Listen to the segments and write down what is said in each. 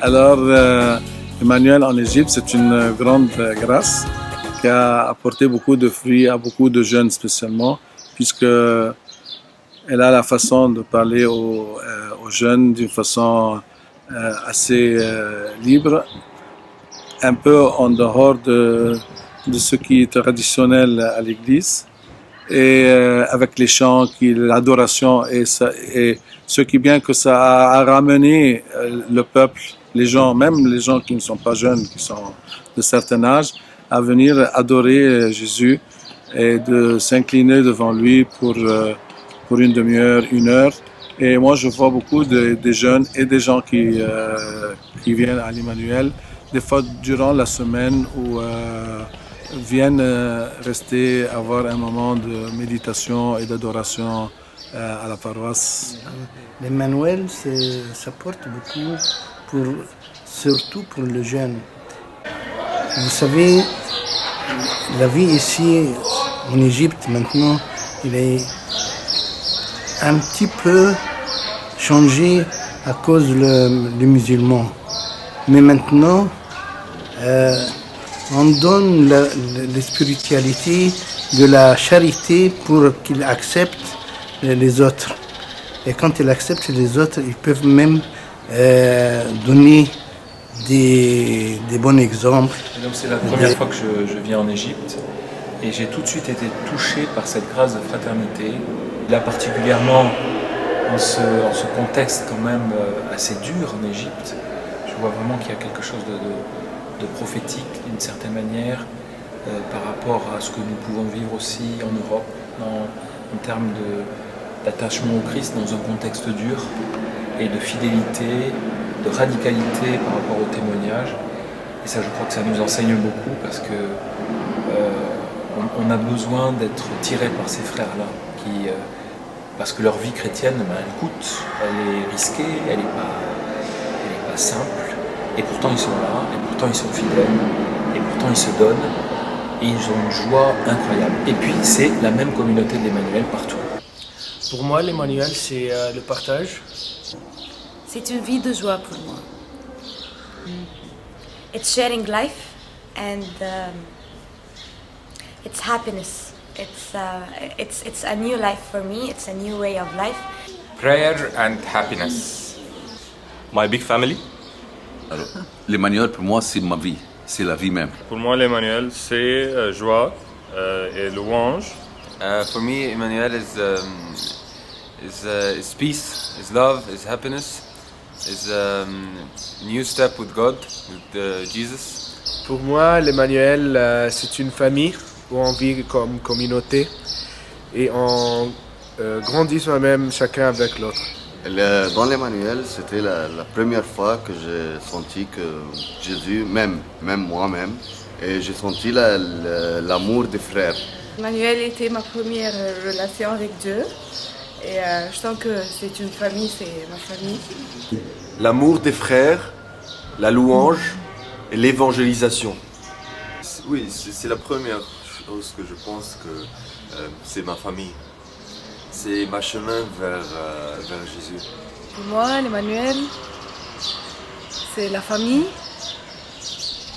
Alors, Emmanuel en Égypte, c'est une grande grâce qui a apporté beaucoup de fruits à beaucoup de jeunes spécialement, puisque elle a la façon de parler aux jeunes d'une façon assez libre, un peu en dehors de ce qui est traditionnel à l'Église, et avec les chants, l'adoration, et ce qui est bien que ça a ramené le peuple, les gens, même les gens qui ne sont pas jeunes, qui sont de certain âge, à venir adorer Jésus et de s'incliner devant lui pour une demi-heure, une heure. Et moi, je vois beaucoup de jeunes et des gens qui viennent à l'Emmanuel, des fois durant la semaine où viennent rester, avoir un moment de méditation et d'adoration à la paroisse. L'Emmanuel, ça porte beaucoup, surtout pour les jeunes. Vous savez, la vie ici en Égypte maintenant, il est un petit peu changé à cause des musulmans. Mais maintenant, on donne la spiritualité de la charité pour qu'ils acceptent les autres. Et quand ils acceptent les autres, ils peuvent même donner des bons exemples. Et donc c'est la première fois que je viens en Égypte et j'ai tout de suite été touché par cette grâce de fraternité. Là particulièrement en ce contexte quand même assez dur en Égypte, je vois vraiment qu'il y a quelque chose de prophétique d'une certaine manière par rapport à ce que nous pouvons vivre aussi en Europe en termes d'attachement au Christ dans un contexte dur et de fidélité, de radicalité par rapport au témoignage. Et ça, je crois que ça nous enseigne beaucoup parce que on a besoin d'être tiré par ces frères-là parce que leur vie chrétienne, elle coûte, elle est risquée, elle n'est pas simple. Et pourtant ils sont là, et pourtant ils sont fidèles, et pourtant ils se donnent, et ils ont une joie incroyable. Et puis c'est la même communauté de l'Emmanuel partout. Pour moi, l'Emmanuel, c'est le partage. C'est une vie de joie pour moi. It's sharing life and it's happiness. It's a new life for me. It's a new way of life. Prayer and happiness. My big family. Alors, l'Emmanuel pour moi c'est ma vie, c'est la vie même. Pour moi l'Emmanuel c'est joie et louange. For me Emmanuel is peace, is love, is happiness, is new step with God, with Jesus. Pour moi, l'Emmanuel, c'est une famille où on vit comme communauté et on grandit soi-même chacun avec l'autre. Dans l'Emmanuel, c'était la première fois que j'ai senti que Jésus, même moi-même, et j'ai senti l'amour des frères. Emmanuel était ma première relation avec Dieu et je sens que c'est une famille, c'est ma famille. L'amour des frères, la louange et l'évangélisation. Oui, c'est la première chose que je pense que c'est ma famille. C'est ma chemin vers Jésus. Pour moi, l'Emmanuel, c'est la famille,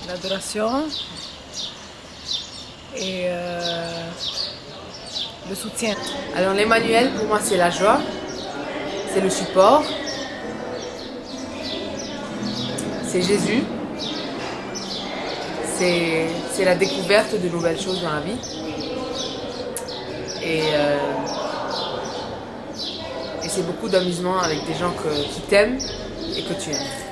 l'adoration et le soutien. Alors l'Emmanuel, pour moi, c'est la joie, c'est le support, c'est Jésus, c'est la découverte de nouvelles choses dans la vie. Et c'est beaucoup d'amusement avec des gens qui t'aiment et que tu aimes.